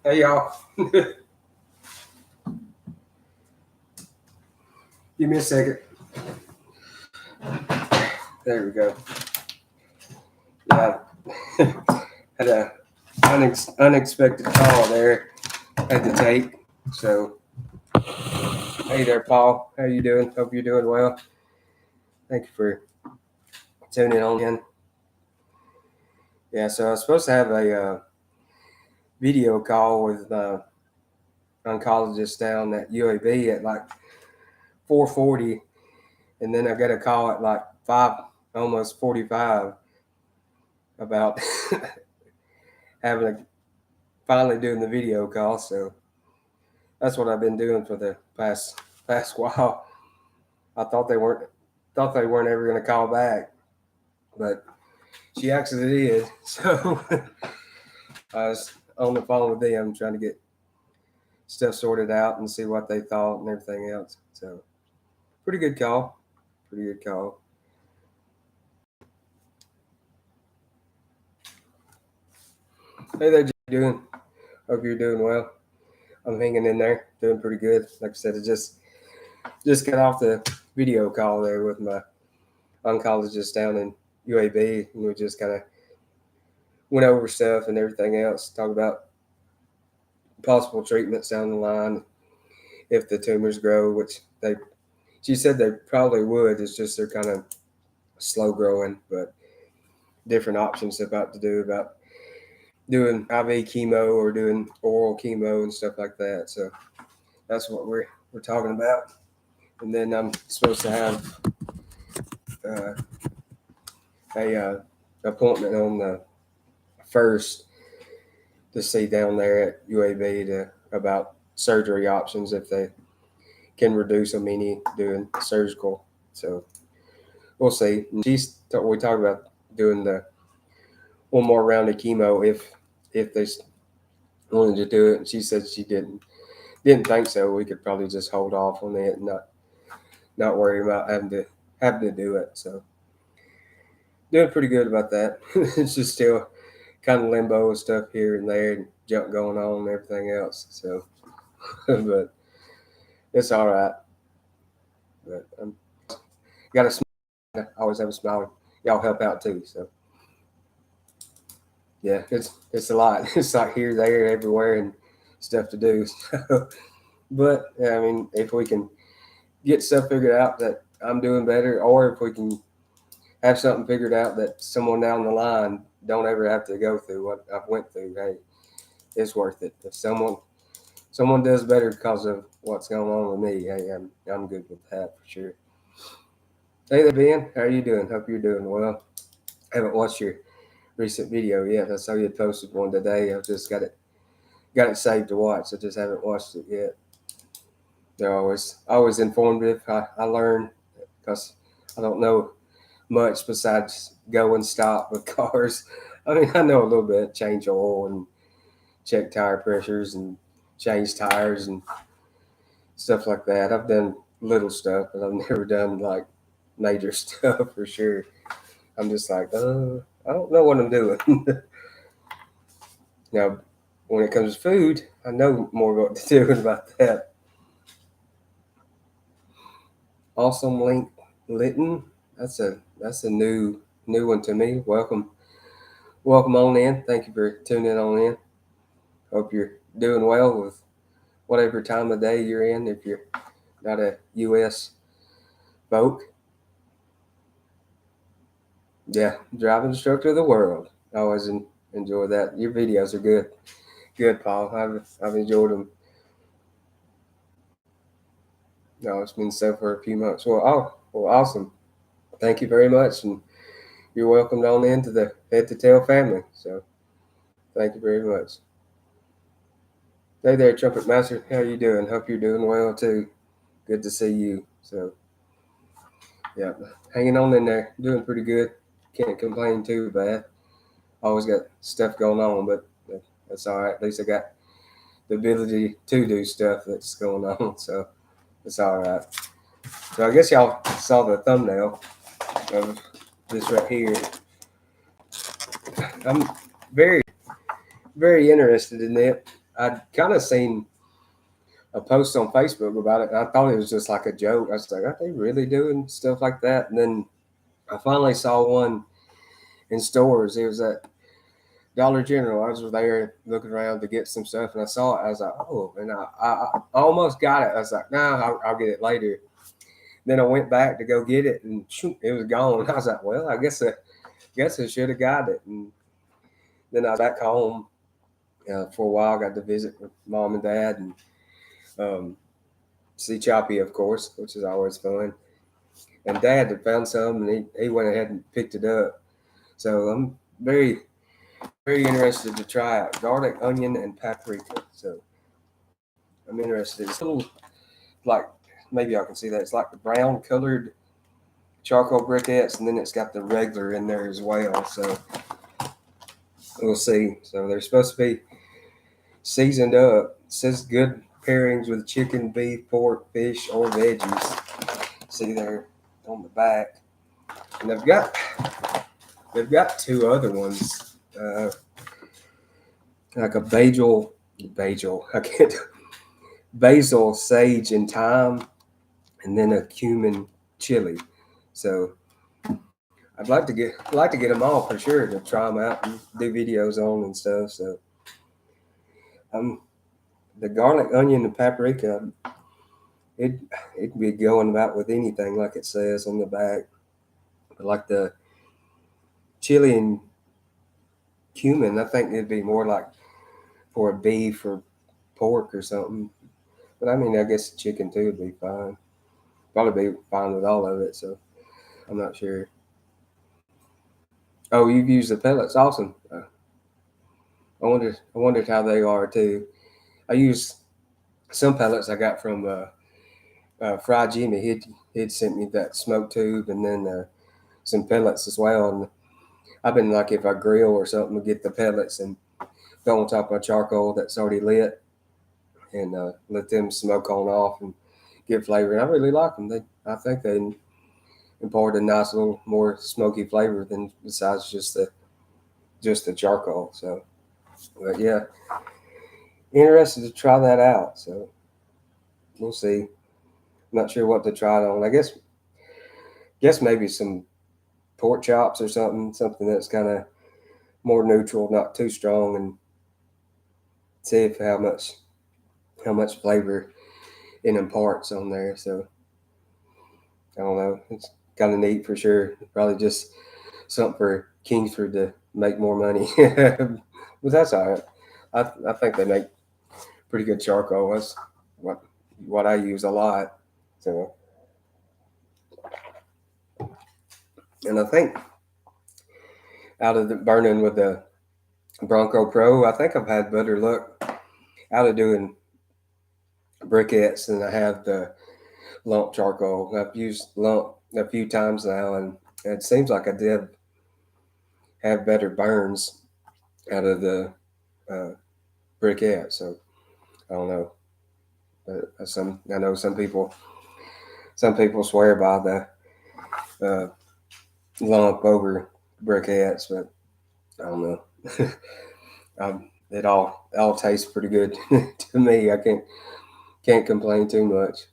Hey y'all. Give me a second. There we go. Yeah. Had a unexpected call there. Had to take. So hey there, Paul. How you doing? Hope you're doing well. Thank you for tuning on in. Yeah, so I was supposed to have a video call with oncologist down at UAB at like 4:40, and then I got a call at like 5, almost 45 about having a finally doing the video call. So that's what I've been doing for the past while. I thought they weren't ever going to call back, but she actually did. So I was on the phone with them trying to get stuff sorted out and see what they thought and everything else. So pretty good call. Pretty good call. Hey there, Jay. How you doing? Hope you're doing well. I'm hanging in there, doing pretty good. Like I said, I just got off the video call there with my oncologist down in UAB, and we just kind of went over stuff and everything else. Talk about possible treatments down the line if the tumors grow, which she said they probably would. It's just they're kind of slow growing, but different options about doing IV chemo or doing oral chemo and stuff like that. So that's what we're talking about. And then I'm supposed to have uh, a appointment on the first to see down there at UAB about surgery options if they can reduce them any doing surgical. So we'll see. We talked about doing the one more round of chemo if they wanted to do it. And she said she didn't think so. We could probably just hold off on it and not worry about having to do it. So doing pretty good about that. It's just still kind of limbo and stuff here and there and junk going on and everything else. So, but it's all right. But got a smile. I always have a smile. Y'all help out too. So yeah, it's a lot. It's like here, there, everywhere, and stuff to do. So, but yeah, I mean, if we can get stuff figured out that I'm doing better, or if we can have something figured out that someone down the line don't ever have to go through what I've went through, hey, it's worth it. If someone does better because of what's going on with me, hey, I'm good with that for sure. Hey there, Ben. How are you doing? Hope you're doing well. I haven't watched your recent video yet. I saw you had posted one today. I've just got it saved to watch. I just haven't watched it yet. They're always informative. I learn because I don't know much besides go and stop with cars. I mean, I know a little bit, change oil and check tire pressures and change tires and stuff like that. I've done little stuff, but I've never done like major stuff for sure. I'm just like, I don't know what I'm doing. Now, when it comes to food, I know more what to do about that. Awesome Link Litton. That's a new one to me. Welcome on in. Thank you for tuning on in. Hope you're doing well with whatever time of day you're in. If you're not a U.S. folk, yeah, driving instructor of the world. I always enjoy that. Your videos are good, Paul. I've enjoyed them. No, it's been so for a few months. Well, awesome. Thank you very much, and you're welcomed on into the Head to Tail family. So, thank you very much. Hey there, Trumpet Master. How you doing? Hope you're doing well too. Good to see you. So, yeah, hanging on in there, doing pretty good. Can't complain too bad. Always got stuff going on, but that's all right. At least I got the ability to do stuff that's going on, so it's all right. So I guess y'all saw the thumbnail of this right here. I'm very, very interested in it. I'd kind of seen a post on Facebook about it, and I thought it was just like a joke. I was like, are they really doing stuff like that? And then I finally saw one in stores. It was at Dollar General. I was there looking around to get some stuff, and I saw it. I was like, oh, and I almost got it. I was like, nah, I'll get it later. Then I went back to go get it, and shoot, it was gone. I was like, well, guess I should have got it. And then I was back home for a while. Got to visit with mom and dad, and see Choppy, of course, which is always fun. And Dad had found some, and he went ahead and picked it up. So I'm very interested to try it. Garlic, onion, and paprika. So I'm interested. It's a little like, maybe y'all can see that. It's like the brown colored charcoal briquettes, and then it's got the regular in there as well. So we'll see. So they're supposed to be seasoned up. It says good pairings with chicken, beef, pork, fish, or veggies. See there on the back. And they've got two other ones. Like a basil, I can't, basil, sage, and thyme, and then a cumin chili. So I'd like to get them all for sure, to try them out and do videos on and stuff. So the garlic, onion, and paprika, it'd be going about with anything, like it says on the back. But like the chili and cumin, I think it'd be more like for a beef or pork or something. But I mean, I guess chicken too would be fine. Probably be fine with all of it. So I'm not sure. Oh, you've used the pellets. Awesome. I wondered how they are too. I use some pellets I got from Fry Jimmy. He'd sent me that smoke tube, and then some pellets as well. And I've been like, if I grill or something, I get the pellets and throw on top of my charcoal that's already lit, and let them smoke on off and give flavor. And I really like them. I think they impart a nice little more smoky flavor than besides just the charcoal. So, but yeah, interested to try that out. So we'll see. Not sure what to try it on. I guess maybe some pork chops or something that's kind of more neutral, not too strong, and see if how much flavor it imparts on there. So I don't know. It's kind of neat for sure. Probably just something for Kingsford to make more money, but that's all right. I think they make pretty good charcoal. That's what I use a lot. So, and I think out of the burning with the Bronco Pro, I think I've had better luck out of doing briquettes than I have the lump charcoal. I've used lump a few times now, and it seems like I did have better burns out of the uh, briquette. So I don't know, but I know some people swear by the lump over briquettes, but I don't know. It all tastes pretty good to me. I can't complain too much.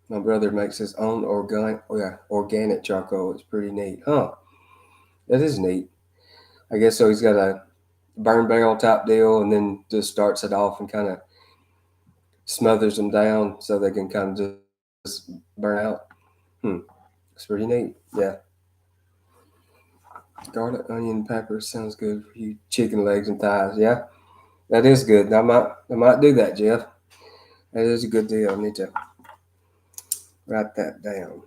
My brother makes his own organic charcoal. It's pretty neat, huh? That is neat. I guess so. He's got a burn barrel type deal, and then just starts it off and kind of smothers them down so they can kind of just burn out. It's pretty neat. Yeah. Garlic, onion, pepper sounds good for you. Chicken legs and thighs. Yeah, that is good. I might do that, Jeff. That is a good deal. I need to write that down.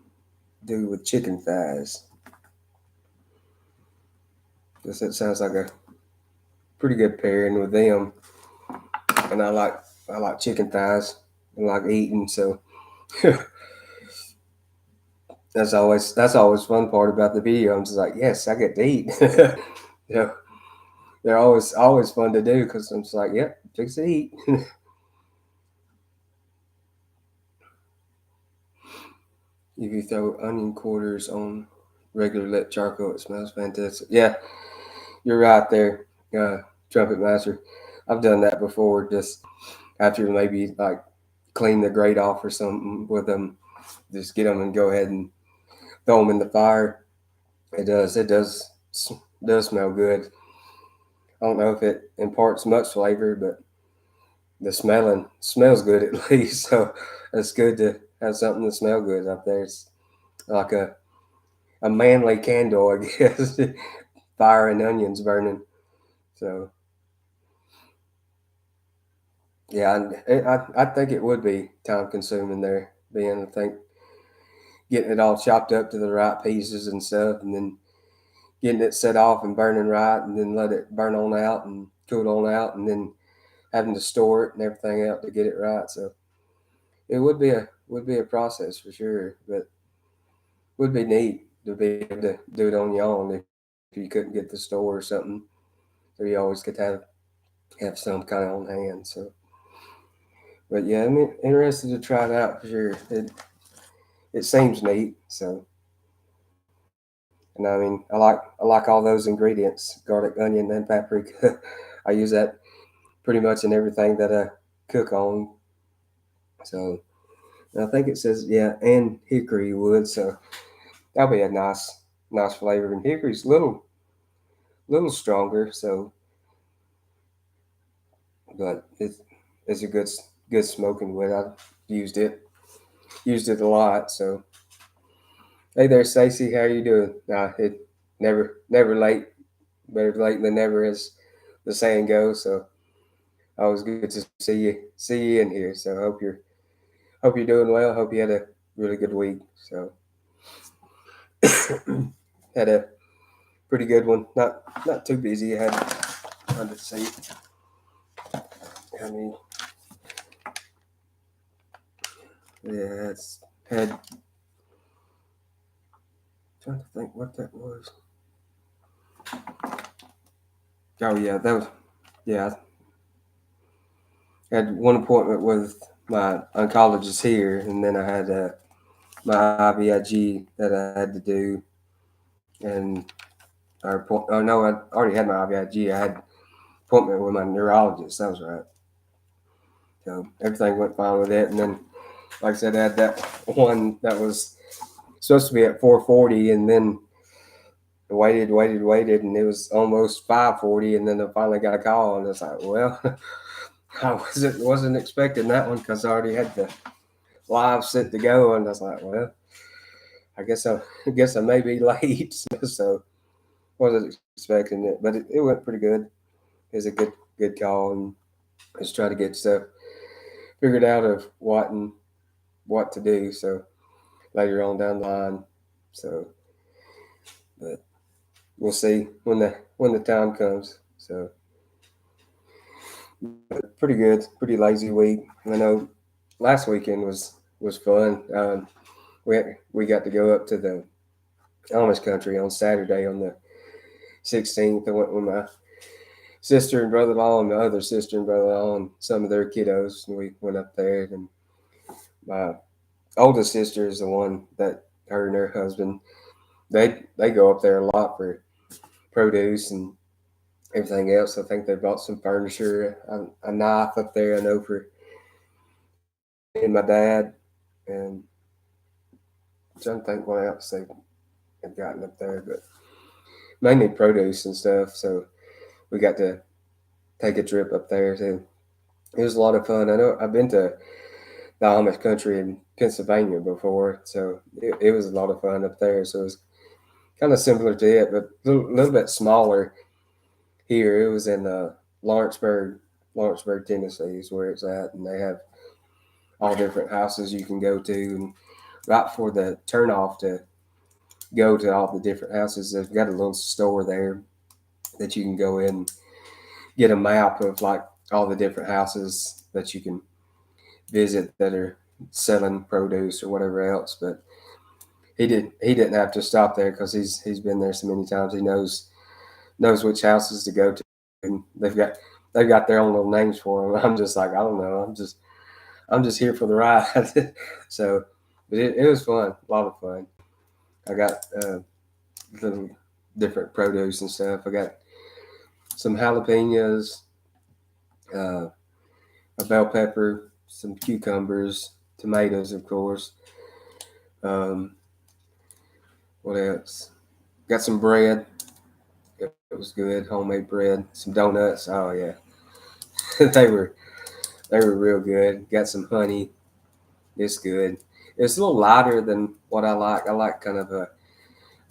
Do with chicken thighs. Guess that sounds like a pretty good pairing with them. And I like chicken thighs. I like eating, so that's always fun part about the video. I'm just like, yes, I get to eat. Yeah, they're always fun to do because I'm just like, yep, fix to eat. If you throw onion quarters on regular lit charcoal, it smells fantastic. Yeah, you're right there. trumpet master. I've done that before, just after maybe like clean the grate off or something with them, just get them and go ahead and throw them in the fire. It does smell good. I don't know if it imparts much flavor, but the smelling smells good at least. So it's good to have something that smells good up there. It's like a manly candle, I guess. Fire and onions burning. So yeah, I think it would be time consuming there, being I think getting it all chopped up to the right pieces and stuff, and then getting it set off and burning right, and then let it burn on out and cool on out, and then having to store it and everything out to get it right. So it would be a process for sure, but would be neat to be able to do it on your own if you couldn't get the store or something. So you always could have some kind of on hand. So, but yeah, I'm interested to try it out for sure. It seems neat. So, and I mean, I like all those ingredients: garlic, onion, and paprika. I use that pretty much in everything that I cook on. So, and I think it says yeah, and hickory wood. So that'll be a nice flavor. And hickory's little stronger. So, but it's a good smoking wood. I've used it used it a lot. So hey there, Stacey, how you doing? Nah, it never late, better late than never, as the saying goes. So always good to see you in here. So hope you're doing well. Hope you had a really good week. So had a pretty good one. Not too busy. I had under the seat. I mean, yeah, it's had. Trying to think what that was. Oh yeah, that was yeah. I had one appointment with my oncologist here, and then I had my IVIG that I had to do, and oh no, I already had my IVIG. I had appointment with my neurologist. That was right. So everything went fine with it, and then like I said, I had that one that was supposed to be at 4:40, and then waited, and it was almost 5:40, and then I finally got a call, and it's like, well, I wasn't expecting that one because I already had the live set to go, and I was like, well, I guess I may be late, so wasn't expecting it, but it went pretty good. It was a good call, and just try to get stuff figured out of what to do. So later on down the line, so but we'll see when the time comes. So but pretty good, pretty lazy week. I know last weekend was fun. We got to go up to the Amish country on Saturday on the 16th. I went with my sister and brother-in-law and the other sister and brother-in-law and some of their kiddos. And we went up there, and my oldest sister is the one that her and her husband they go up there a lot for produce and everything else. I think they bought some furniture, a knife up there. I know for me and my dad, and I'm trying to think what else they've gotten up there, but mainly produce and stuff. So we got to take a trip up there too. It was a lot of fun. I know I've been to the Amish country in Pennsylvania before, so it was a lot of fun up there. So it was kind of similar to it, but a little bit smaller here. It was in Lawrenceburg, Tennessee is where it's at, and they have all different houses you can go to. And right before the turnoff to go to all the different houses, they've got a little store there that you can go in and get a map of like all the different houses that you can visit that are selling produce or whatever else. But he didn't have to stop there because he's been there so many times. He knows which houses to go to, and they've got their own little names for them. I'm just like, I don't know. I'm just here for the ride. So, but it was fun, a lot of fun. I got little different produce and stuff. I got some jalapenos, a bell pepper, some cucumbers, tomatoes, of course. Um, what else? Got some bread. It was good, homemade bread. Some donuts. Oh yeah, they were real good. Got some honey. It's good. It's a little lighter than what I like. I like kind of a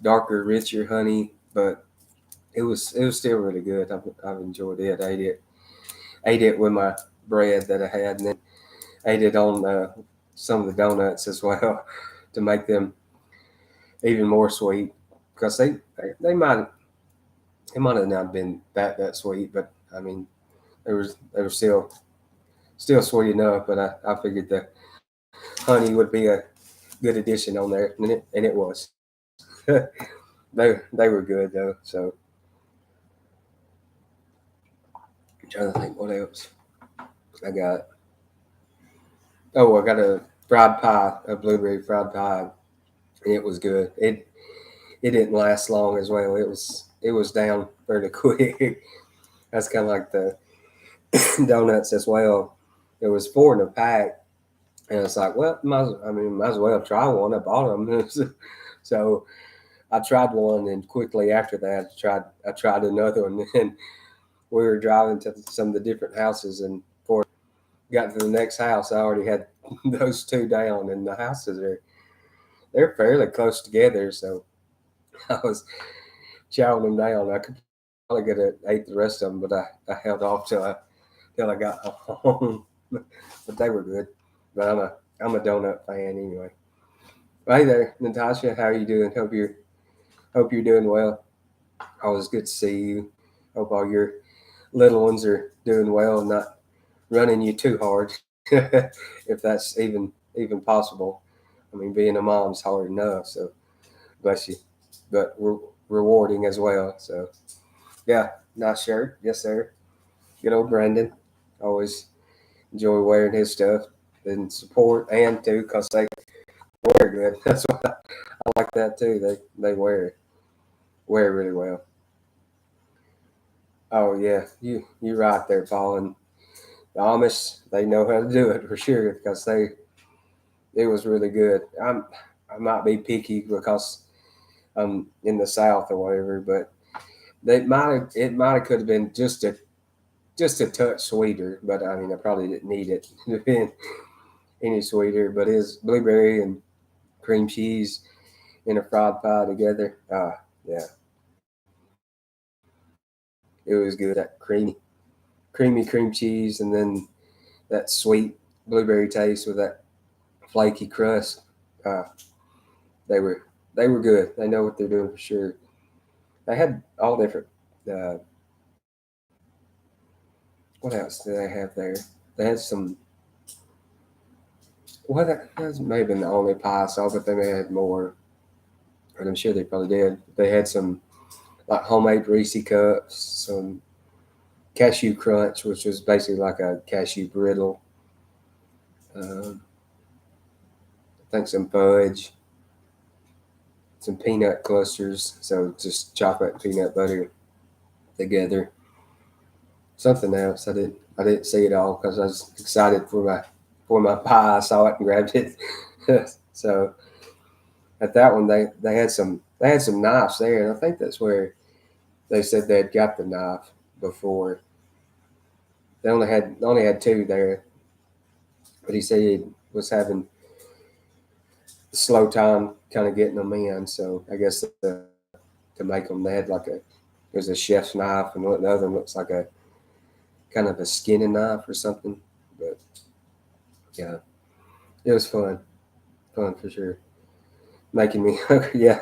darker, richer honey, but it was still really good. I've enjoyed it. I ate it with my bread that I had, and then ate it on some of the donuts as well to make them even more sweet. Because they might have not been that sweet, but I mean they were still sweet enough. But I figured the honey would be a good addition on there, and it was. They were good though. So I'm trying to think what else I got. Oh, I got a fried pie, a blueberry fried pie, and it was good. It didn't last long as well. It was down fairly quick. That's kind of like the donuts as well. It was four in a pack, and it's like, well, might as well try one. I bought them, so I tried one, and quickly after that, I tried another one. And we were driving to some of the different houses, and before I got to the next house, I already had those two down, and the houses they're fairly close together, so I was chowing them down. I could probably could have ate the rest of them, but I held off till I got home. But they were good. But I'm a donut fan anyway. Hey there, Natasha. How are you doing? Hope you're doing well. Always good to see you. Hope all your little ones are doing well, and not running you too hard, if that's even possible. I mean, being a mom's hard enough. So bless you, but rewarding as well. So yeah, nice shirt. Yes, sir. Good old Brandon. Always enjoy wearing his stuff and support and too because they wear good. That's why I like that too. They wear really well. Oh yeah, you're right there, Paul. And the Amish, they know how to do it for sure because it was really good. I might be picky because I'm in the South or whatever, but it might have could have been just a touch sweeter, but I mean I probably didn't need it to be any sweeter. But it's blueberry and cream cheese in a fried pie together. Yeah, it was good. That creamy cream cheese, and then that sweet blueberry taste with that flaky crust. Uh, they were they were good. They know what they're doing for sure. They had all different. Uh, what else did they have there? They had some. Well, that may have been the only pie I saw, but they may have had more. And I'm sure they probably did. They had some like homemade Reese cups, some cashew crunch, which was basically like a cashew brittle. I think some fudge, some peanut clusters, so just chocolate and peanut butter together. Something else I didn't see it all because I was excited for my pie. I saw it and grabbed it. So at that one they had some knives there, and I think that's where they said they had got the knife before. They only had two there, but he said he was having a slow time kind of getting them in. So I guess to make them, they had like there's a chef's knife, and the other one looks like a kind of a skinning knife or something. But yeah, it was fun for sure. Making me hungry. Yeah,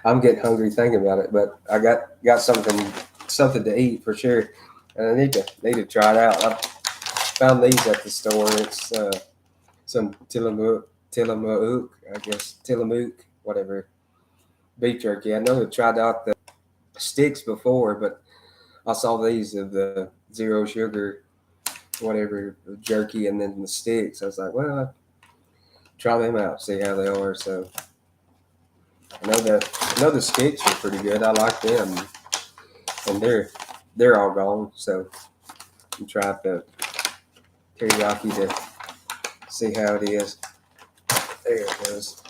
I'm getting hungry thinking about it. But I got something to eat for sure, and I need to try it out. I found these at the store. It's some Tillamook, I guess Tillamook, whatever beef jerky. I know I tried out the sticks before, but I saw these of the zero sugar, whatever jerky, and then the sticks. I was like, well, I'll try them out, see how they are. So I know the sticks are pretty good. I like them, and they're all gone. So I'm trying the teriyaki to see how it is. There it goes.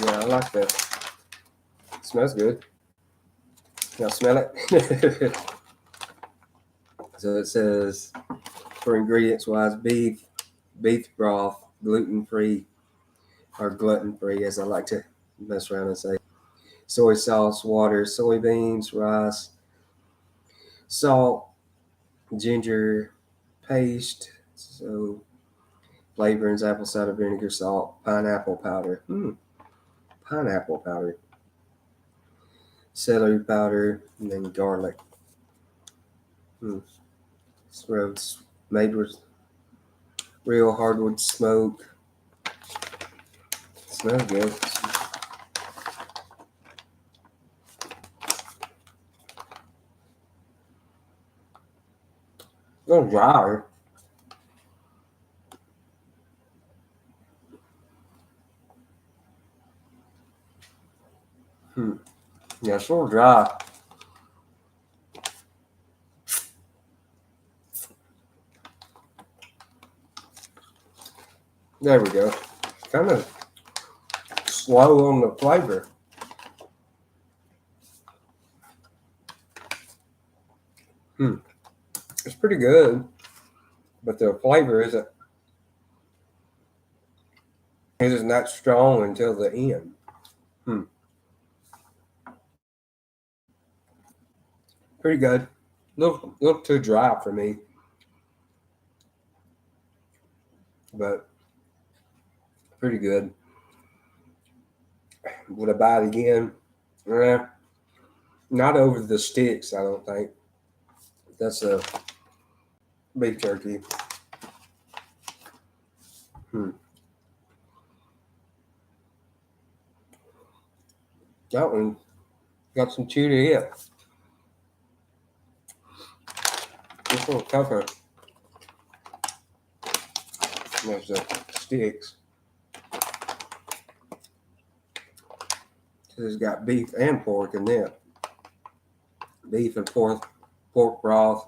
I like that. It smells good. Y'all smell it? So it says, for ingredients wise, beef broth, gluten-free, or gluten-free, as I like to mess around and say. Soy sauce, water, soybeans, rice, salt, ginger paste, so flavorings, apple cider vinegar, salt, pineapple powder, pineapple powder, celery powder, and then garlic. It's made with real hardwood smoke. It smells good. A little dry. Yeah, it's a little dry. There we go. Kind of slow on the flavor. It's pretty good, but the flavor isn't that strong until the end. Pretty good. A little too dry for me, but pretty good. Would I buy it again? Not over the sticks, I don't think. That's a beef jerky. That one got some chew to it. This little tougher. There's the sticks. It's got beef and pork in there. Beef and pork broth,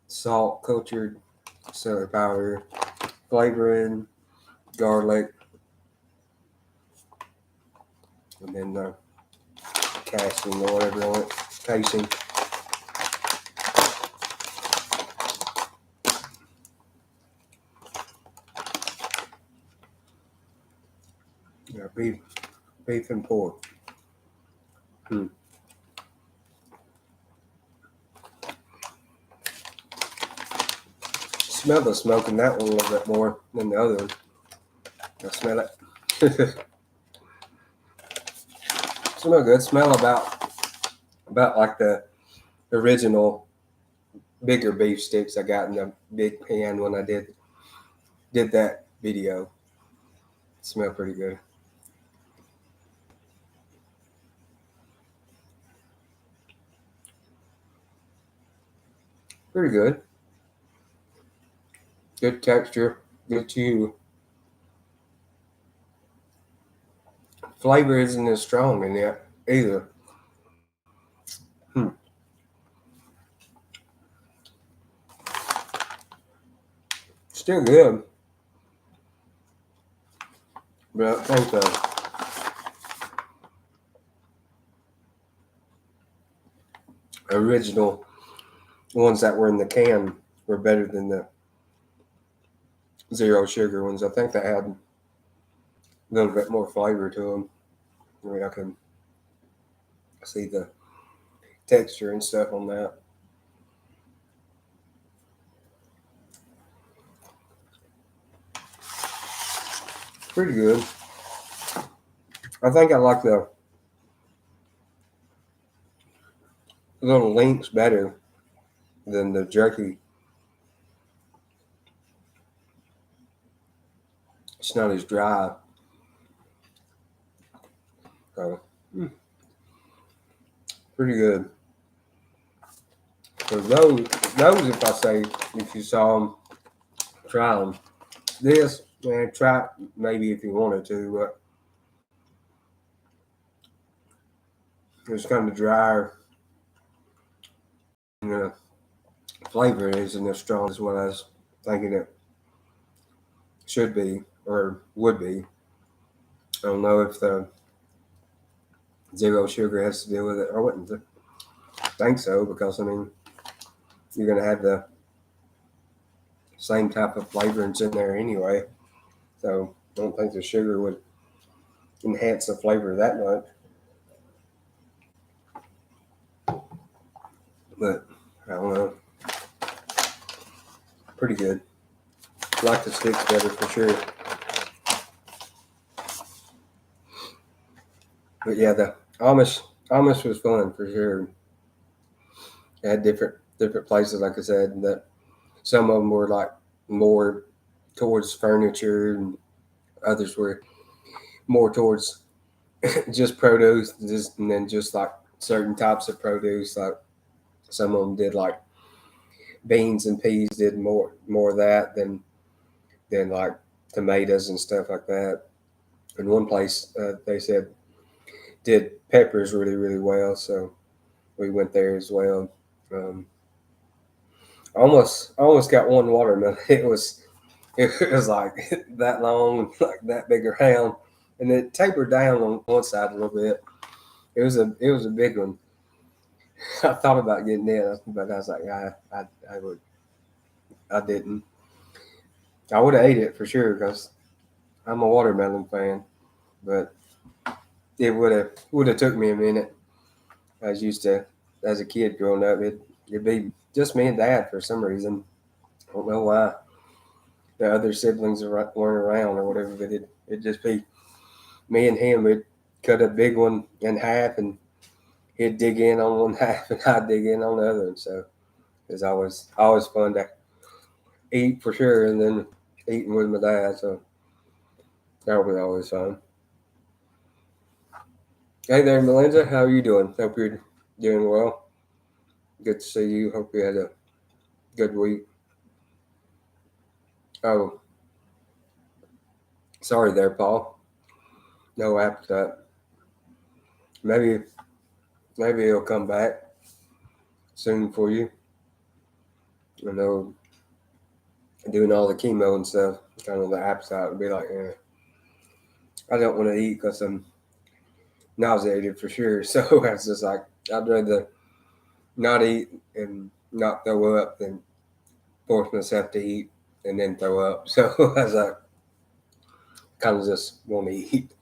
salt, cultured celery powder, flavoring, garlic, and then the casing or whatever on it, casing. Yeah, beef and pork. Smell the smoke in that one a little bit more than the other one. I smell it. Smell good. Smell about like the original bigger beef sticks I got in the big pan when I did that video. Smell pretty good. Pretty good. Good texture. Good chew. Flavor isn't as strong in it either. Still good. But I think the original ones that were in the can were better than the zero sugar ones. I think they had a little bit more flavor to them. I mean, I can see the texture and stuff on that. Pretty good. I think I like the little links better than the jerky. It's not as dry. So, pretty good. So those, if you saw them, try them. This And try it maybe if you wanted to, but it's kind of drier. And the flavor isn't as strong as what I was thinking it should be or would be. I don't know if the zero sugar has to deal with it. I wouldn't think so because I mean you're gonna have the same type of flavorings in there anyway. So I don't think the sugar would enhance the flavor that much. But I don't know. Pretty good. Like the sticks better for sure. But yeah, the Amish was fun for sure. It had different places, like I said, that some of them were like more towards furniture, and others were more towards just produce, and then just like certain types of produce. Like some of them did like beans and peas, did more of that than like tomatoes and stuff like that. In one place, they said did peppers really well, so we went there as well. Um, almost got one watermelon. It was like that long, like that big around, and it tapered down on one side a little bit. It was a big one. I thought about getting it, but I was like, I didn't. I would have ate it for sure because I'm a watermelon fan, but it would have took me a minute. I was used to as a kid growing up. It'd be just me and dad for some reason. I don't know why. The other siblings weren't around or whatever, but it'd just be me and him. We'd cut a big one in half, and he'd dig in on one half, and I'd dig in on the other. And so it's always fun to eat for sure, and then eating with my dad. So that was always fun. Hey there, Melinda. How are you doing? Hope you're doing well. Good to see you. Hope you had a good week. Oh, sorry there, Paul. No appetite. Maybe maybe he'll come back soon for you. I know doing all the chemo and stuff, kind of the appetite would be like, I don't want to eat because I'm nauseated for sure. So it's just like I'd rather not eat and not throw up than force myself to eat and then throw up. So I was like, kind of just want to eat.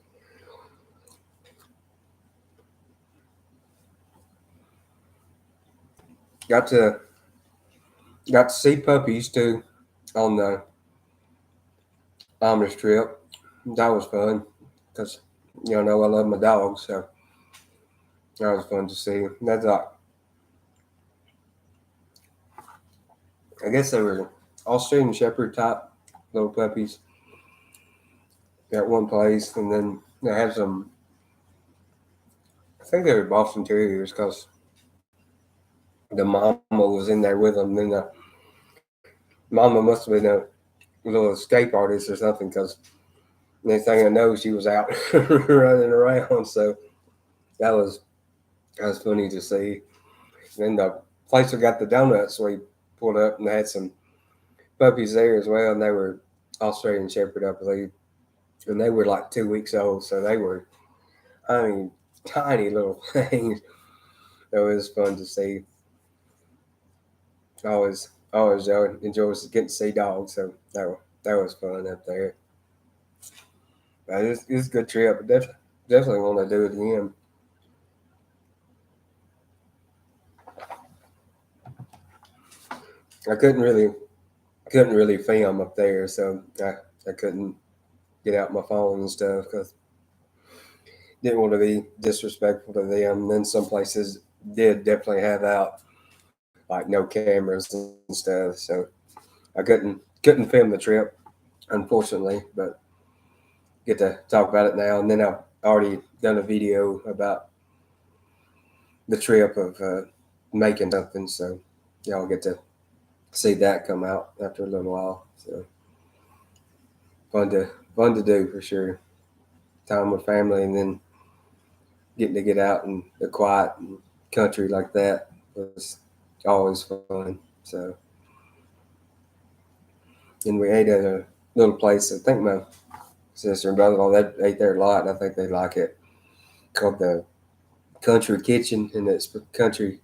Got to got to see puppies too on the Amish trip. That was fun because know I love my dogs, so that was fun to see. That's like I guess they were Australian Shepherd type little puppies at one place, and then they had some. I think they were Boston Terriers because the mama was in there with them. Then the mama must have been a little escape artist or something because next thing I know, she was out running around. So that was funny to see. Then the place we got the donuts, we pulled up and they had some puppies there as well, and they were Australian Shepherd, I believe, and they were like 2 weeks old, so they were, I mean, tiny little things. It was fun to see. I always enjoy getting to see dogs, so that was fun up there. But it's a good trip. Definitely want to do it again. I couldn't really film up there, so I couldn't get out my phone and stuff because didn't want to be disrespectful to them. And then some places did definitely have out like no cameras and stuff, so I couldn't film the trip, unfortunately. But get to talk about it now, and then I've already done a video about the trip of making something, so y'all get to see that come out after a little while. So fun to do for sure. Time with family, and then getting to get out in the quiet and country like that was always fun. So, and we ate at a little place. I think my sister and brother-in-law they ate there a lot, and I think they like it. Called the Country Kitchen, and it's country.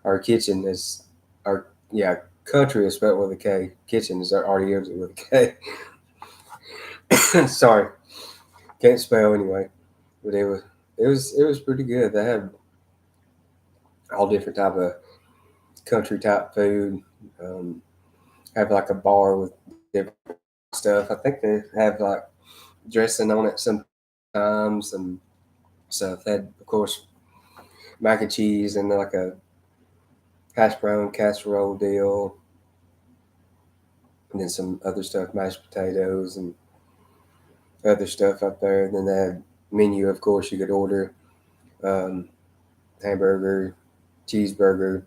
Our kitchen is our yeah. Country is spelled with a K. Kitchen is already with a K. Sorry, can't spell anyway. But it was pretty good. They had all different type of country type food. Um, have like a bar with different stuff. I think they have like dressing on it sometimes and stuff. They had of course mac and cheese and like a hash brown casserole deal, and then some other stuff, mashed potatoes and other stuff up there. And then they had menu, of course, you could order um, hamburger, cheeseburger,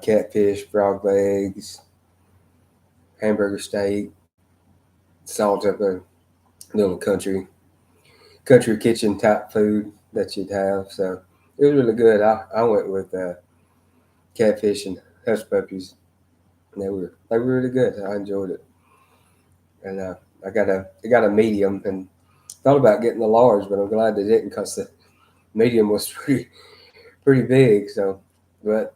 catfish, frog legs, hamburger steak. It's all type of little country kitchen type food that you'd have. So it was really good. I went with catfish and hush puppies. And they were really good. I enjoyed it, and I got a medium and thought about getting the large, but I'm glad they didn't because the medium was pretty big. So, but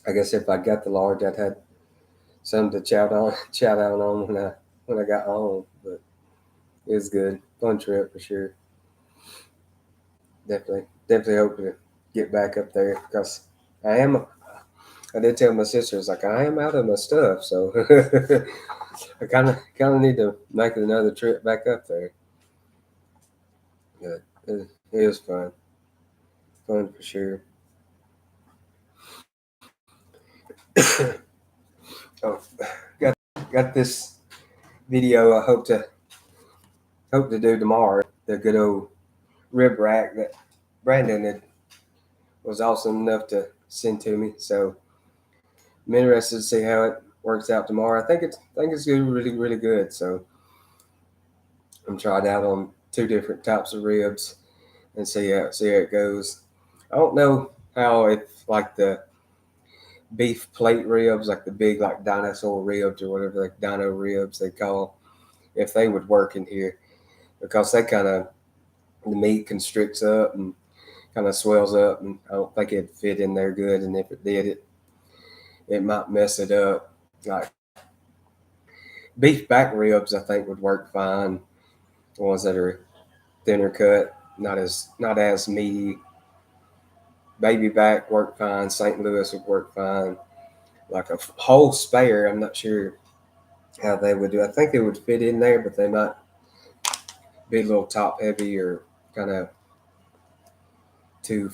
I guess if I got the large, I'd had some to chow down on when I got home. But it was good, fun trip for sure. Definitely hope to get back up there because I am. I did tell my sisters like I am out of my stuff, so I kind of need to make another trip back up there. But it was fun for sure. Oh, got this video. I hope to do tomorrow. The good old rib rack that Brandon was awesome enough to send to me. So I'm interested to see how it works out tomorrow. I think it's going to be really good. So I'm trying out on two different types of ribs and see how it goes. I don't know how if like the beef plate ribs, like the big like dinosaur ribs or whatever, like dino ribs they call, if they would work in here because they kind of the meat constricts up and kind of swells up, and I don't think it'd fit in there good. And if it did, it might mess it up. Like beef back ribs, I think would work fine. The ones that are thinner cut, not as meaty. Baby back work fine. St. Louis would work fine. Like a whole spare, I'm not sure how they would do. I think they would fit in there, but they might be a little top heavy or kind of too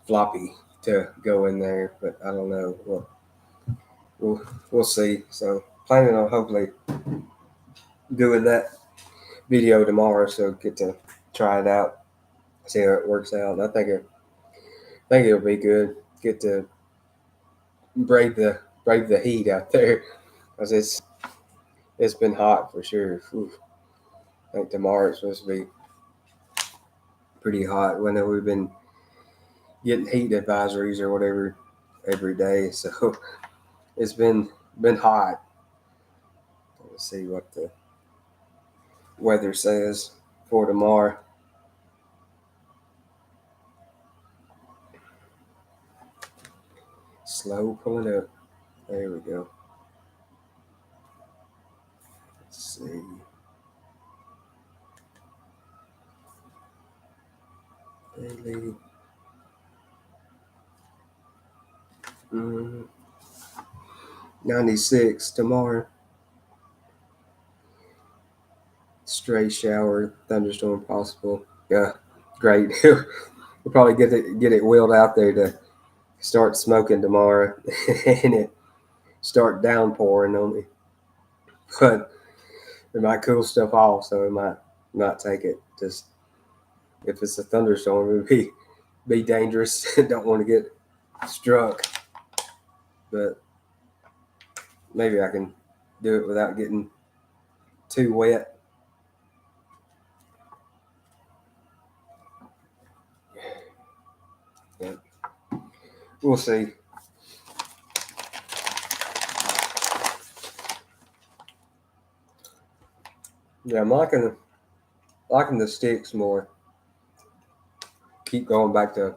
floppy to go in there. But I don't know. We'll, we'll see. So planning on hopefully doing that video tomorrow, so get to try it out, see how it works out. And I think it'll be good. Get to brave the heat out there, because it's been hot for sure. Oof. I think tomorrow it's supposed to be pretty hot. When we've been getting heat advisories or whatever every day, so it's been hot. Let's see what the weather says for tomorrow. Slow pulling up. There we go. Let's see. Daily. 96 tomorrow. Stray shower, thunderstorm possible. Yeah, great. We'll probably get it wheeled out there to start smoking tomorrow, and it start downpouring on me. But it might cool stuff off, so it might not take it. Just if it's a thunderstorm, it would be dangerous. Don't want to get struck, but maybe I can do it without getting too wet. we'll see. Yeah, I'm liking the sticks more. Keep going back to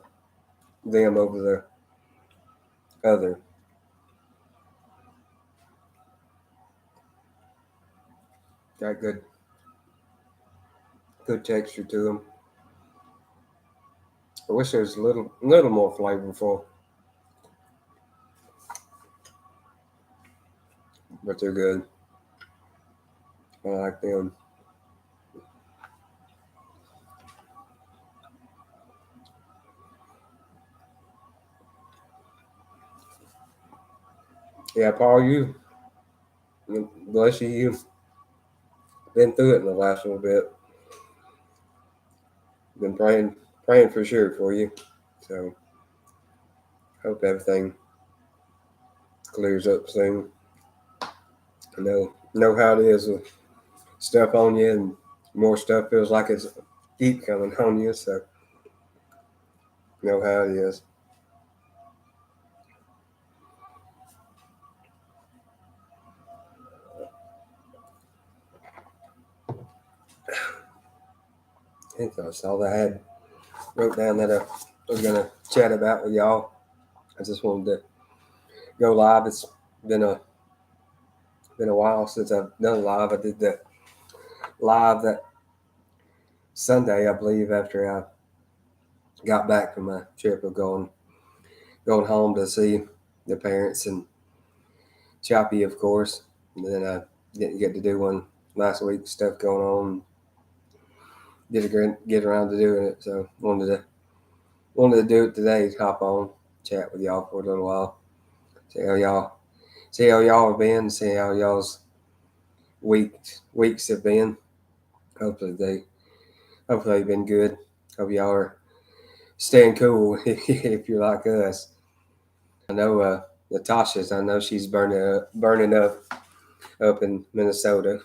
them over the other. Got good texture to them. I wish there was a little more flavorful, but they're good. I like them. Yeah, Paul, bless you. You've been through it in the last little bit. Been praying for sure for you. So hope everything clears up soon. I know how it is with stuff on you, and more stuff feels like it's keep coming on you. So know how it is. I think that's all I had wrote down that I was gonna chat about with y'all. I just wanted to go live. It's been a been a while since I've done live. I did the live that Sunday, I believe, after I got back from my trip of going home to see the parents and Choppy, of course. And then I didn't get to do one last week. Stuff going on. Didn't get around to doing it, so wanted to do it today. Hop on, chat with y'all for a little while. See how y'all have been. See how y'all's weeks have been. Hopefully they've been good. Hope y'all are staying cool if you're like us. I know Natasha's. I know she's burning up in Minnesota.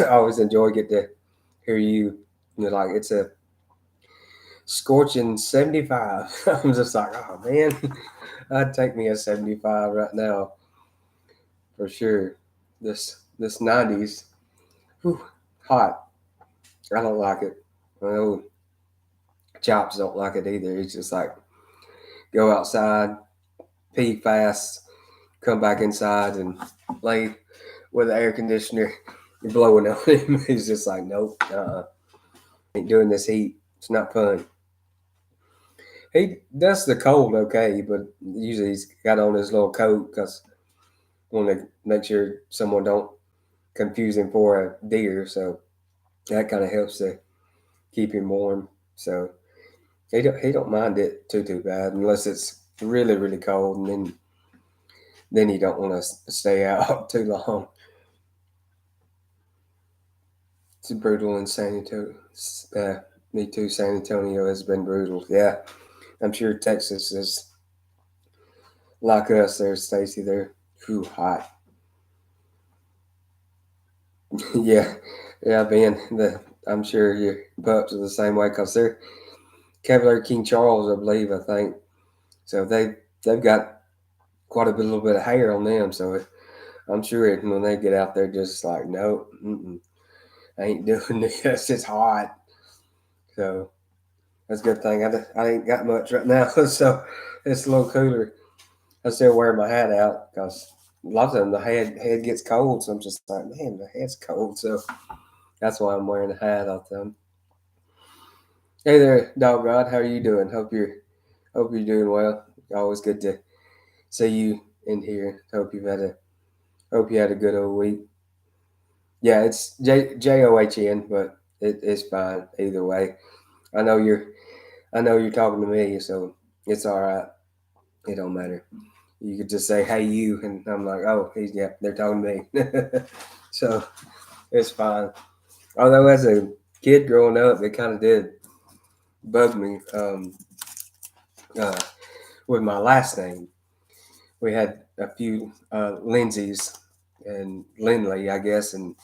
I always enjoy get to hear you. You're like it's a scorching 75. I'm just like, oh man, I'd take me a 75 right now for sure. This 90s, whew, hot. I don't like it. I know Chops don't like it either. He's just like go outside, pee fast, come back inside and lay with the air conditioner blowing on him. He's just like, nope, ain't doing this heat. It's not fun. He does the cold okay, but usually he's got on his little coat because want to make sure someone don't confuse him for a deer. So that kind of helps to keep him warm. So he don't mind it too bad unless it's really cold, and then he don't want to stay out too long. It's brutal in San Antonio. Me too. San Antonio has been brutal. Yeah, I'm sure Texas is like us. There, Stacy. They're hot. Yeah, Ben. I'm sure your pups are the same way because they're Cavalier King Charles, I believe. I think so. They've got quite a little bit of hair on them. So I'm sure when they get out there, just like no, I ain't doing this. It's hot. So that's a good thing. I ain't got much right now, so it's a little cooler. I still wear my hat out because a lot of them the head gets cold. So I'm just like, man, the head's cold. So that's why I'm wearing a hat all the time. Hey there, Dog God. How are you doing? Hope you're doing well. Always good to see you in here. Hope you had a good old week. Yeah, it's John, but it's fine either way. I know you're talking to me, so it's all right. It don't matter. You could just say, "Hey, you," and I'm like, "Oh, they're talking to me." So it's fine. Although as a kid growing up, it kind of did bug me uh, with my last name. We had a few Lindsays and Lindley, I guess, and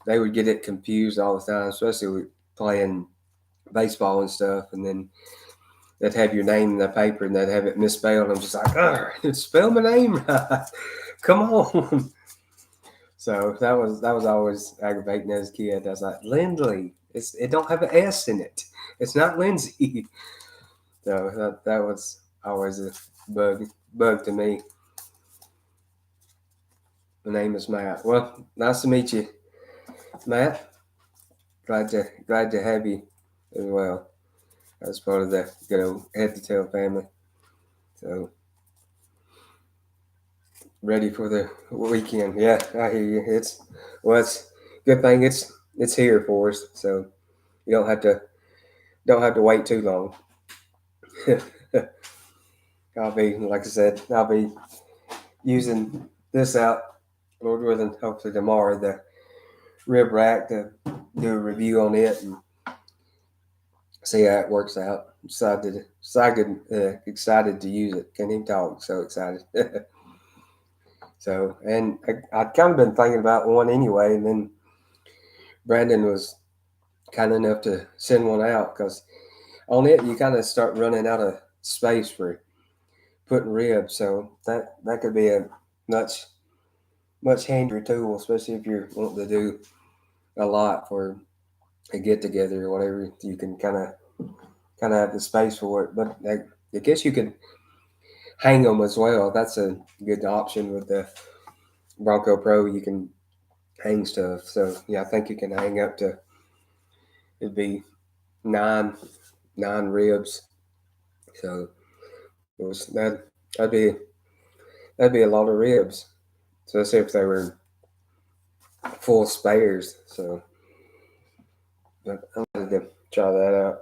they would get it confused all the time, especially with playing baseball and stuff. And then they'd have your name in the paper and they'd have it misspelled. I'm just like, spell my name right. Come on. So that was always aggravating as a kid. I was like, Lindley, it don't have an S in it. It's not Lindsay. So that was always a bug to me. My name is Matt. Well, nice to meet you, Matt. Glad to have you as well as part of the good old Head to Tail family. So ready for the weekend. Yeah, I hear you. It's good thing it's here for us. So you don't have to wait too long. Like I said, I'll be using this out, Lord willing, hopefully tomorrow, the rib rack, to do a review on it and see how it works out. Excited to use it. Can't even talk. So excited. So, and I'd kind of been thinking about one anyway, and then Brandon was kind enough to send one out because on it you kind of start running out of space for putting ribs. So that could be a much handier tool, especially if you're wanting to do a lot for a get together or whatever. You can kind of have the space for it. But I guess you could hang them as well. That's a good option with the Bronco Pro. You can hang stuff. So yeah, I think you can hang up to, it'd be nine ribs. So it was that'd be that'd be a lot of ribs. So let's say if they were full spares. So but I wanted to try that out.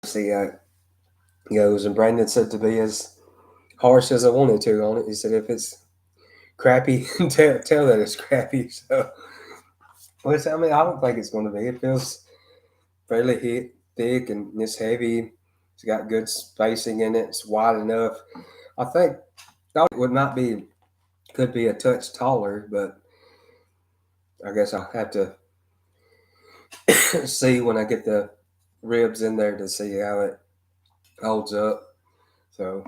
See how it goes. And Brandon said to be as harsh as I wanted to on it. He said if it's crappy, tell that it's crappy. So which I mean I don't think it's going to be. It feels fairly thick and it's heavy. It's got good spacing in it. It's wide enough. I thought it would not be could be a touch taller, but I guess I'll have to see when I get the ribs in there to see how it holds up. So,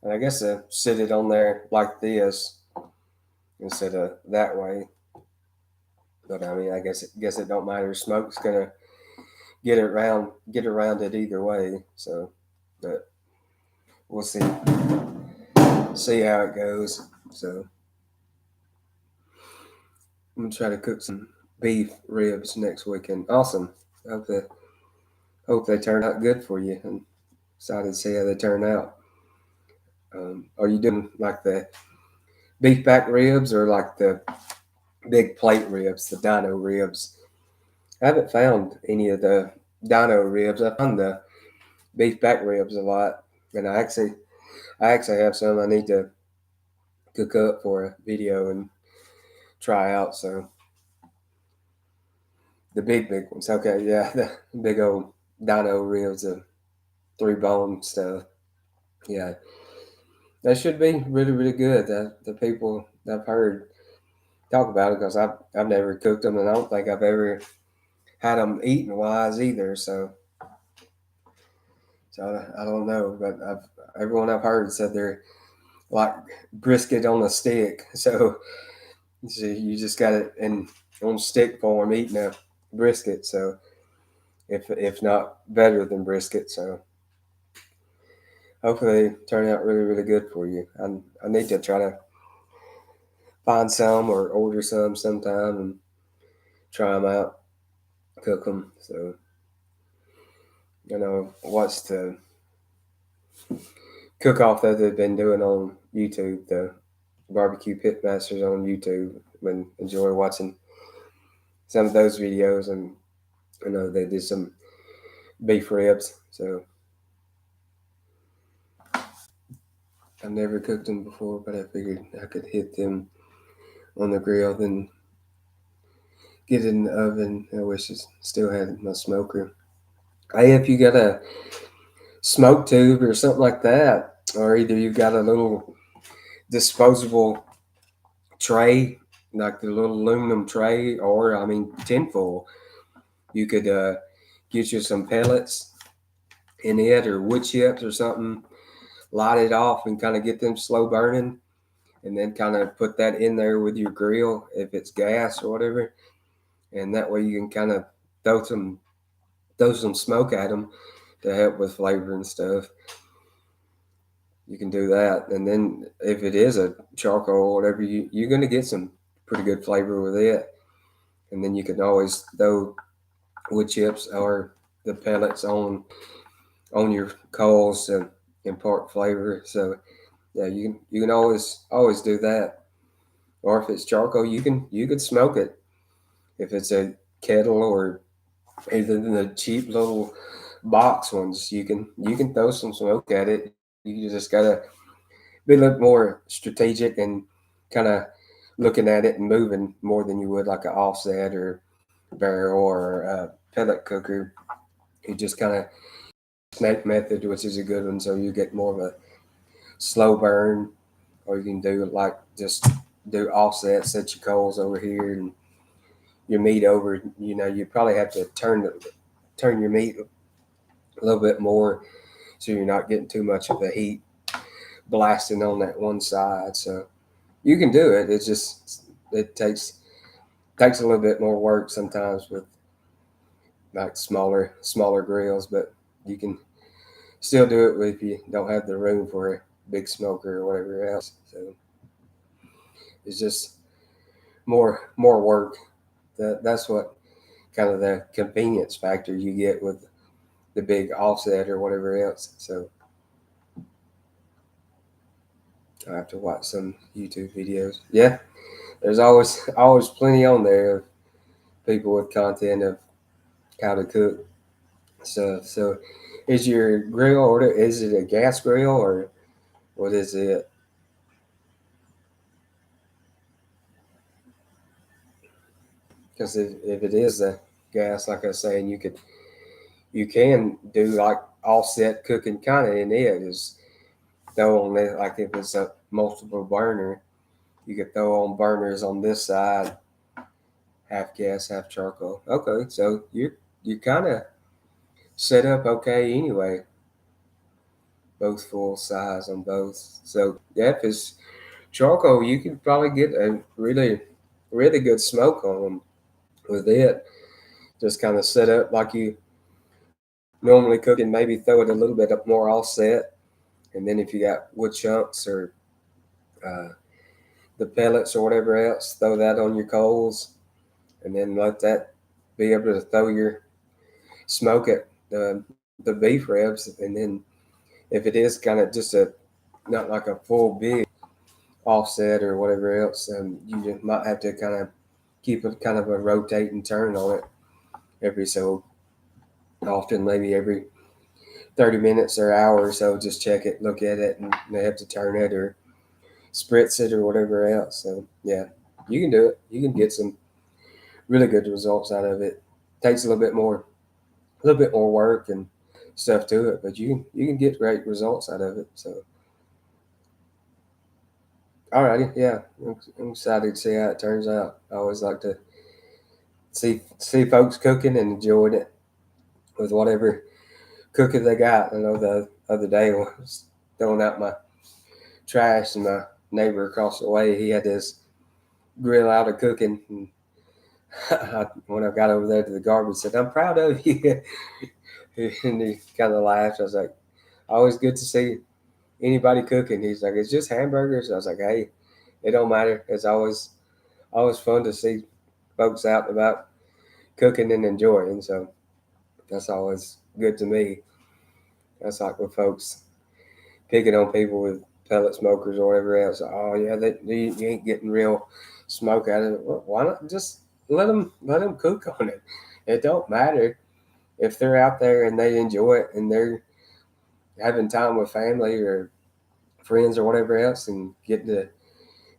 and I guess I sit it on there like this instead of that way. But I mean, I guess it don't matter. Smoke's gonna get around it either way. So, but we'll see how it goes. So I'm gonna try to cook some beef ribs next weekend. Awesome. Hope they turn out good for you. And excited to see how they turn out. Are you doing like the beef back ribs or like the big plate ribs, the dino ribs? I haven't found any of the dino ribs. I found the beef back ribs a lot, and I actually have some I need to cook up for a video and try out. So the big ones, okay, yeah, the big old dino ribs, the 3-bone stuff, yeah, that should be really really good. The people I've heard talk about it because I've never cooked them and I don't think I've ever had them eating wise either. So I don't know, but everyone I've heard said they're like brisket on a stick. So you just got it in on stick form eating a brisket. So if not better than brisket. So hopefully they turn out really really good for you. I need to try to find some or order some sometime and try them out, cook them. So watch the cook off that they've been doing on YouTube, the barbecue pit masters on YouTube. Been enjoy watching some of those videos, and I know they did some beef ribs. So I've never cooked them before, but I figured I could hit them on the grill, then get it in the oven. I wish I still had my smoker. Hey, if you got a smoke tube or something like that, or either you got a little disposable tray, like the little aluminum tray, or I mean tinfoil, you could get you some pellets in it or wood chips or something, light it off and kind of get them slow burning, and then kind of put that in there with your grill if it's gas or whatever, and that way you can kind of throw some smoke at them to help with flavor and stuff. You can do that, and then if it is a charcoal or whatever, you're going to get some pretty good flavor with it. And then you can always throw wood chips or the pellets on your coals to impart flavor. So yeah, you can always do that. Or if it's charcoal, you can smoke it. If it's a kettle or either the cheap little box ones, you can throw some smoke at it. You just gotta be a little more strategic and kind of looking at it and moving more than you would like an offset or barrel or a pellet cooker. You just kind of snake method, which is a good one, so you get more of a slow burn, or you can do like just do offset, set your coals over here and your meat over. You probably have to turn your meat a little bit more so you're not getting too much of the heat blasting on that one side. So you can do it. It's just it takes a little bit more work sometimes with like smaller grills, but you can still do it if you don't have the room for a big smoker or whatever else. So it's just more work. That's what kind of the convenience factor you get with the big offset or whatever else. So I have to watch some YouTube videos. Yeah, there's always plenty on there of people with content of how to cook stuff. So is your grill, or is it a gas grill, or what is it? Because if it is a gas, like I was saying, you can do like offset cooking kind of in it. Is throw on it like if it's a multiple burner, you could throw on burners on this side, half gas, half charcoal. Okay, so you kind of set up okay anyway, both full size on both. So yeah, if it's charcoal, you can probably get a really good smoke on them with it. Just kind of set up like you normally cook and maybe throw it a little bit up more offset. And then if you got wood chunks or uh, the pellets or whatever else, throw that on your coals, and then let that be able to throw your smoke at the beef ribs. And then if it is kind of just a not like a full big offset or whatever else, you just might have to kind of keep it kind of a rotate and turn on it every so often, maybe every 30 minutes or hour or so. Just check it, look at it, and they have to turn it or spritz it or whatever else. So yeah, you can do it. You can get some really good results out of it. Takes a little bit more work and stuff to it, but you can get great results out of it. So alrighty, yeah, I'm excited to see how it turns out. I always like to see folks cooking and enjoying it with whatever cooking they got. I know the other day I was throwing out my trash, and my neighbor across the way, he had this grill out of cooking. And when I got over there to the garbage, said, "I'm proud of you," and he kind of laughed. I was like, "Always good to see anybody cooking." He's like, "It's just hamburgers." I was like, "Hey, it don't matter. It's always fun to see folks out and about cooking and enjoying." So that's always good to me. That's like with folks picking on people with pellet smokers or whatever else. Oh yeah, you ain't getting real smoke out of it. Well, why not just let them cook on it? It don't matter if they're out there and they enjoy it and they're having time with family or friends or whatever else and getting to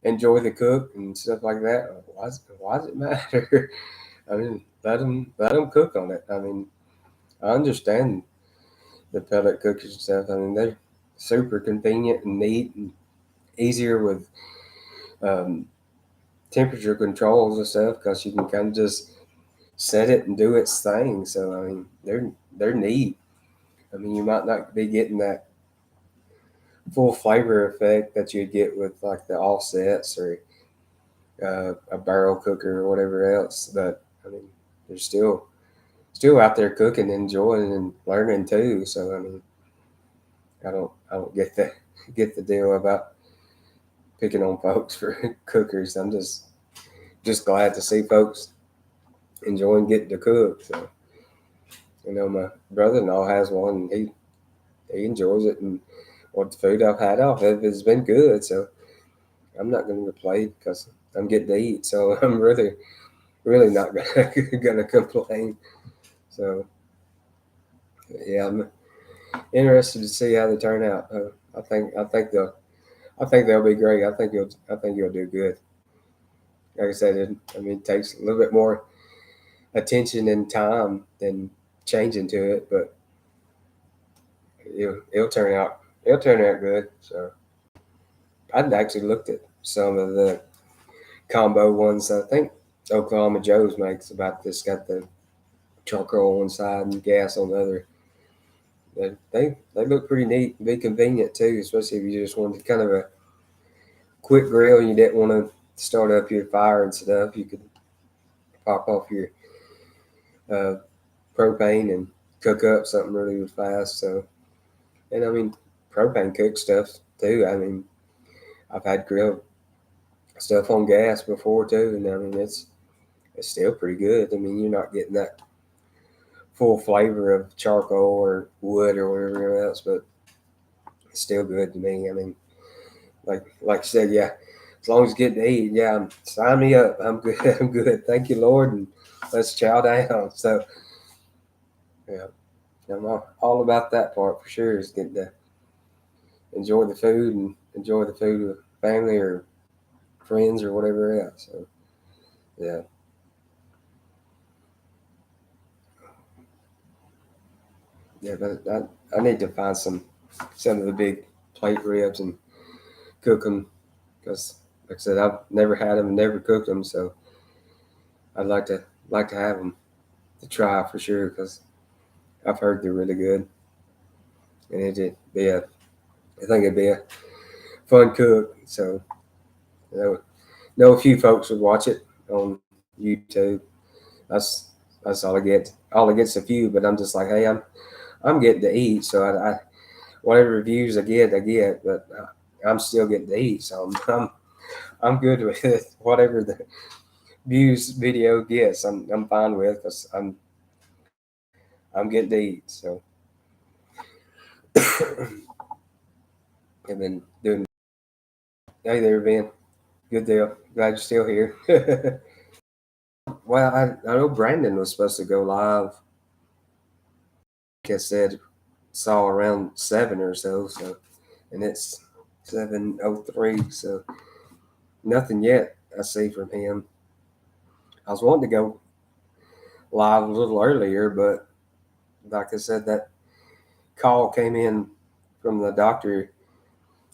enjoy the cook and stuff like that. Why does it matter? I mean, let them cook on it. I mean, I understand the pellet cookers and stuff. I mean, they're super convenient and neat and easier with um, temperature controls and stuff because you can kind of just set it and do its thing. So I mean, they're neat. I mean, you might not be getting that full flavor effect that you'd get with like the offsets or a barrel cooker or whatever else, but I mean, they're still out there cooking, enjoying and learning too. So I mean, I don't get the deal about picking on folks for cookers. I'm just glad to see folks enjoying getting to cook. So my brother-in-law has one, and he enjoys it, and what the food I've had off of has been good. So I'm not going to complain because I'm getting to eat. So I'm really not gonna complain. So yeah, I'm interested to see how they turn out. I think they'll be great. I think you'll do good. Like I said, it takes a little bit more attention and time than changing to it, but it'll turn out. It'll turn out good. So I'd actually looked at some of the combo ones. I think Oklahoma Joe's makes about this. Got the charcoal on one side and gas on the other. They look pretty neat and be convenient too, especially if you just wanted kind of a quick grill and you didn't want to start up your fire and stuff. You could pop off your uh, propane and cook up something really fast. So, and I mean, propane cook stuff too. I mean, I've had grilled stuff on gas before too, and I mean it's still pretty good. I mean, you're not getting that full flavor of charcoal or wood or whatever else, but it's still good to me. I mean, like I said, yeah, as long as you get to eat, yeah, sign me up. I'm good. I'm good. Thank you, Lord, and let's chow down. So yeah, I'm all about that part for sure. Is getting to enjoy the food and enjoy the food with family or friends or whatever else. So yeah, yeah, but I need to find some of the big plate ribs and cook them because, like I said, I've never had them, never cooked them, so I'd like to have them to try for sure because I've heard they're really good, and I think it'd be a fun cook. So know a few folks would watch it on YouTube. That's that's all I get. All I get's a few, but I'm just like, hey, I'm getting to eat, so I whatever reviews I get, but I'm still getting to eat, so I'm good with it. Whatever the views video gets, I'm fine with because I'm getting to eat. So I've been doing. Hey there, Ben. Good deal. Glad you're still here. Well, I know Brandon was supposed to go live. Like I said, saw around 7 or so. So, and it's 7:03. So nothing yet. I see from him. I was wanting to go live a little earlier, but like I said, that call came in from the doctor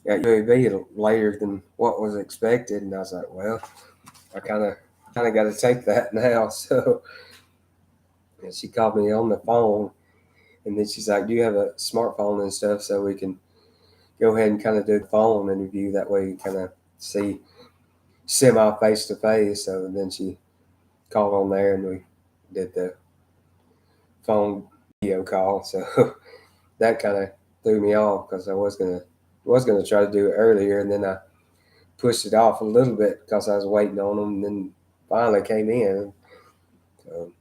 at UAB later than what was expected, and I was like, well, I kind of got to take that now. So and she called me on the phone, and then she's like, "Do you have a smartphone and stuff so we can go ahead and kind of do the phone interview? That way you kind of see semi face to face." So then she called on there, and we did the phone video call. So that kind of threw me off because I was gonna try to do it earlier, and then I pushed it off a little bit because I was waiting on them, and then finally came in. So,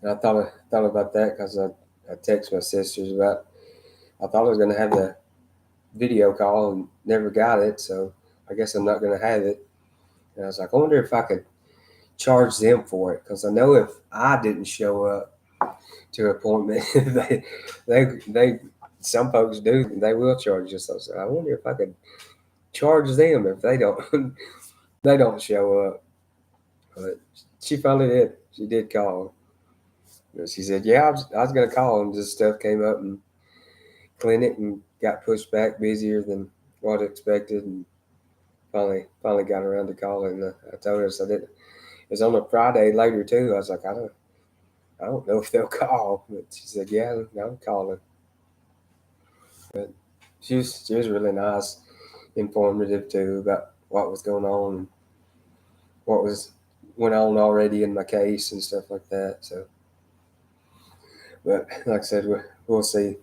and I thought about that because I texted my sisters about. I thought I was gonna have the video call and never got it, so I guess I'm not gonna have it. And I was like, I wonder if I could charge them for it because I know if I didn't show up to an appointment, they some folks do, they will charge us. So I wonder if I could charge them if they don't they don't show up. But she finally did. She did call. She said, "Yeah, I was gonna call, and just stuff came up and clinic and got pushed back busier than what I expected, and finally got around to calling." I told her, so that was on a Friday later too. I was like, I don't know if they'll call, but she said, yeah, I'm calling. But she was really nice, informative too about what was going on and what was went on already in my case and stuff like that. So, but like I said, we'll see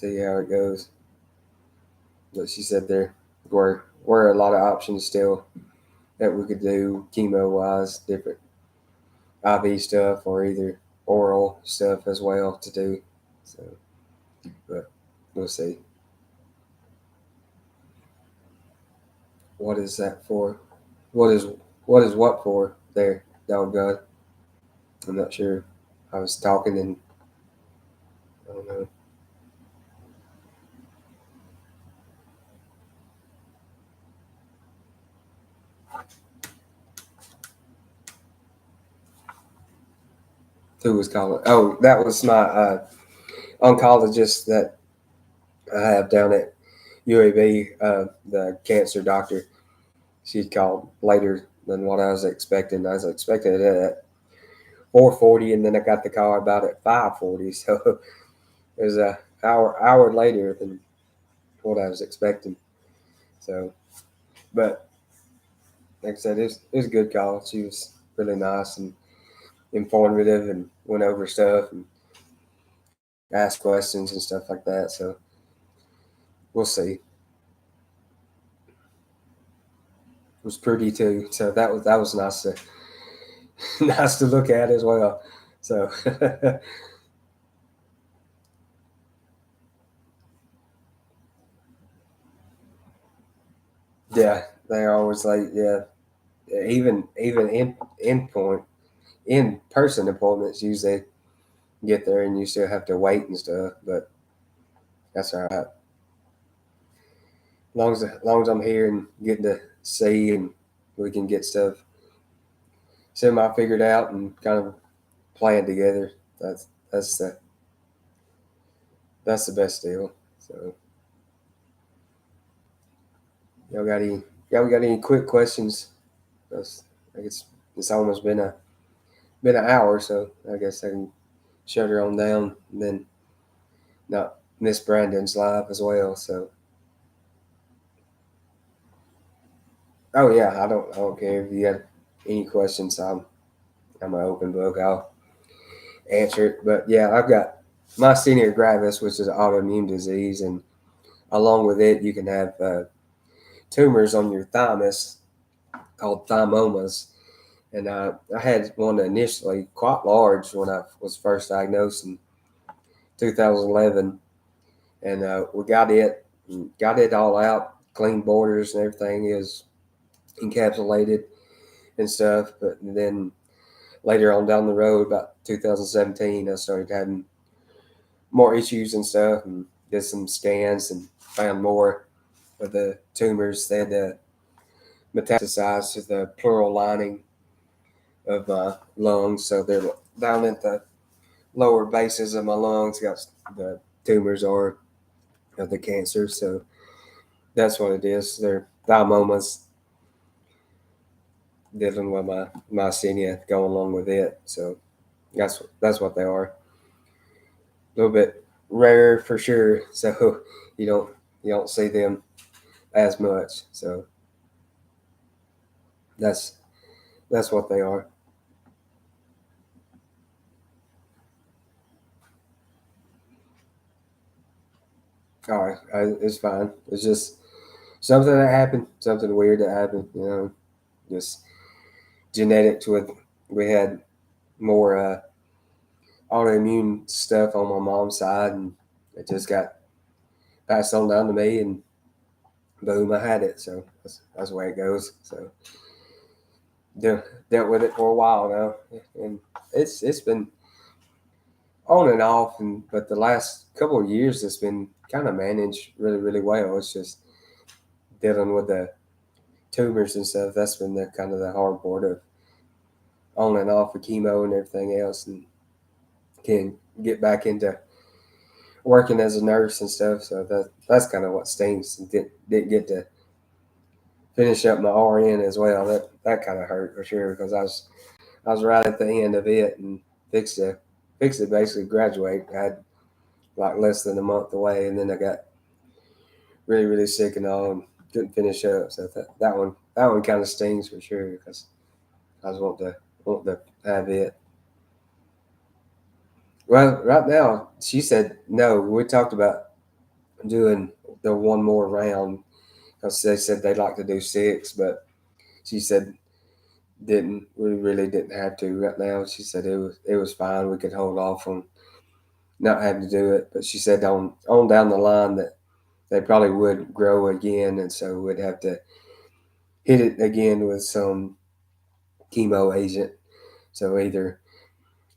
how it goes. But she said there were a lot of options still that we could do chemo wise, different IV stuff or either oral stuff as well to do. So, but we'll see. What is that for? What is what for there, dog God? I'm not sure. I was talking and I don't know. Who was calling? Oh, that was my oncologist that I have down at UAB, the cancer doctor. She called later than what I was expecting. I was expecting it at 4:40, and then I got the call about at 5:40. So it was a hour later than what I was expecting. So, but like I said, it was a good call. She was really nice and informative, and went over stuff and asked questions and stuff like that. So we'll see. It was pretty too. So that was nice to nice to look at as well. So yeah, they're always like yeah, even in person appointments usually get there and you still have to wait and stuff. But that's all right. Long as I'm here and getting to see and we can get stuff semi figured out and kind of plan together. That's the that's the best deal. So y'all got any y'all got any quick questions? That's, I guess it's almost been an hour, so I guess I can shut her on down and then not miss Brandon's live as well. So oh yeah, I don't care if you got any questions. I'm an open book. I'll answer it. But yeah, I've got myasthenia gravis, which is an autoimmune disease, and along with it, you can have tumors on your thymus called thymomas. And I had one initially quite large when I was first diagnosed in 2011, and we got it all out, clean borders and everything is encapsulated and stuff. But then later on down the road, about 2017, I started having more issues and stuff, and did some scans and found more of the tumors. They had metastasized to the pleural lining of my lungs, so they're down at the lower bases of my lungs. Got the tumors are of the cancer, so that's what it is. They're thymomas dealing with my myasthenia going along with it. So that's what they are. A little bit rare for sure. So you don't you don't see them as much. So that's that's what they are. All right, it's fine. It's just something that happened, something weird that happened. Just genetics with we had more autoimmune stuff on my mom's side, and it just got passed on down to me, and boom, I had it. So that's the way it goes. So dealt with it for a while now, and it's been on and off, and but the last couple of years it's been kind of managed really well. It's just dealing with the tumors and stuff. That's been the kind of the hard part of on and off of chemo and everything else, and can get back into working as a nurse and stuff. So that's kind of what stings. Didn't get to finish up my RN as well. That kind of hurt for sure because I was right at the end of it and fixed it basically graduate. I had like less than a month away, and then I got really sick and all, and couldn't finish up. So that one kind of stings for sure because I was want to have it. Well, right now she said no. We talked about doing the one more round because they said they'd like to do 6, but she said didn't we really didn't have to right now. She said it was fine. We could hold off on not having to do it, but she said on down the line that they probably would grow again, and so we'd have to hit it again with some chemo agent. So either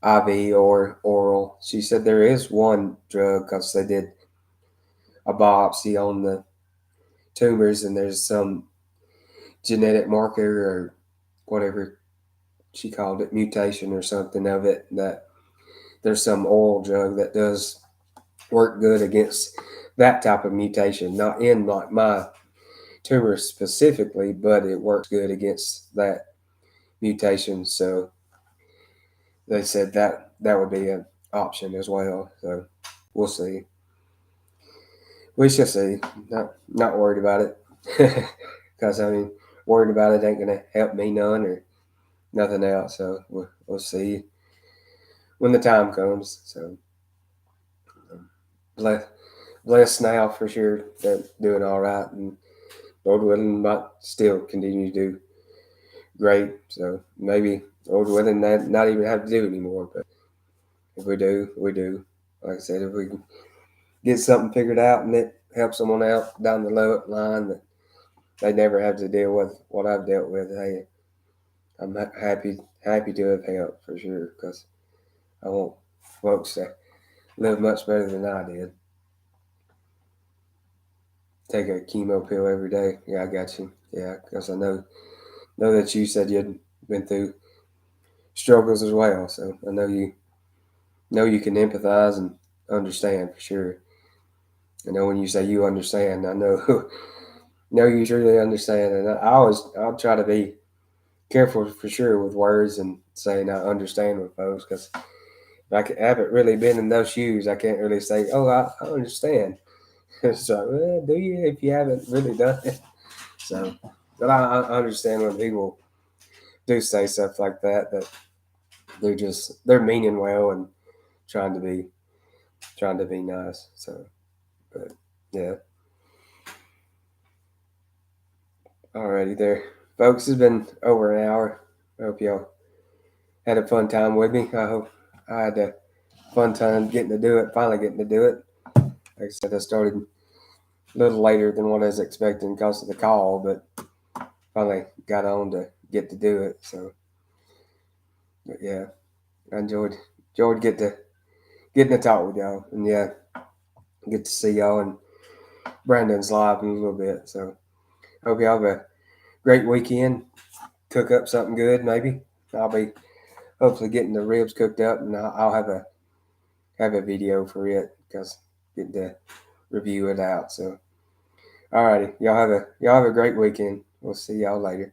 IV or oral. She said there is one drug because they did a biopsy on the tumors, and there's some genetic marker or whatever she called it, mutation or something of it, that there's some oral drug that does work good against that type of mutation, not in like my tumor specifically, but it works good against that mutation. So they said that would be an option as well. So we'll see. We shall see. Not worried about it, because I mean, worried about it ain't gonna help me none or nothing else. So we'll see when the time comes. So bless blessed now for sure. That doing all right, and Lord willing, might still continue to do great. So maybe Lord willing, that not even have to do anymore. But if we do, we do. Like I said, if we can get something figured out and it helps someone out down the line that they never have to deal with what I've dealt with, hey, I'm happy to have helped for sure because I want folks to live much better than I did. Take a chemo pill every day. Yeah, I got you. Yeah, because I know that you said you'd been through struggles as well, so I know you can empathize and understand for sure. I know when you say you understand, I know know you truly understand, and I'll try to be careful for sure with words and saying I understand with folks because I haven't really been in those shoes. I can't really say, oh, I understand. So, well, do you if you haven't really done it? So, but I understand when people do say stuff like that they're meaning well and trying to be nice. So, but yeah, alrighty there, folks. It's been over an hour. I hope y'all had a fun time with me. I hope I had a fun time getting to do it. Finally getting to do it. Like I said, I started a little later than what I was expecting because of the call, but finally got on to get to do it. So, but yeah, I enjoyed getting to talk with y'all, and yeah, get to see y'all and Brandon's live in a little bit. So, hope y'all have a great weekend. Cook up something good, maybe. I'll be hopefully getting the ribs cooked up, and I'll have a video for it because get to review it out. So, alrighty, y'all have a great weekend. We'll see y'all later.